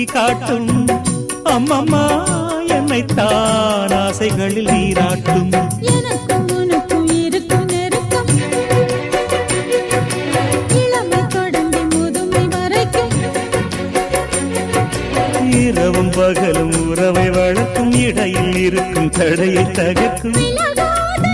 காட்டும் அம்மம்மா என்னைத்தான் ஆசைகளில் நீராட்டும் எனக்கும் உனக்கும் இருக்கும் நெருக்கம் இளமை தொடங்கி முதுமை வரைக்கும் இரவும் பகலும் உறவை வளர்க்கும் இடையில் இருக்கும் தடையை தகர்க்கும் விலகாத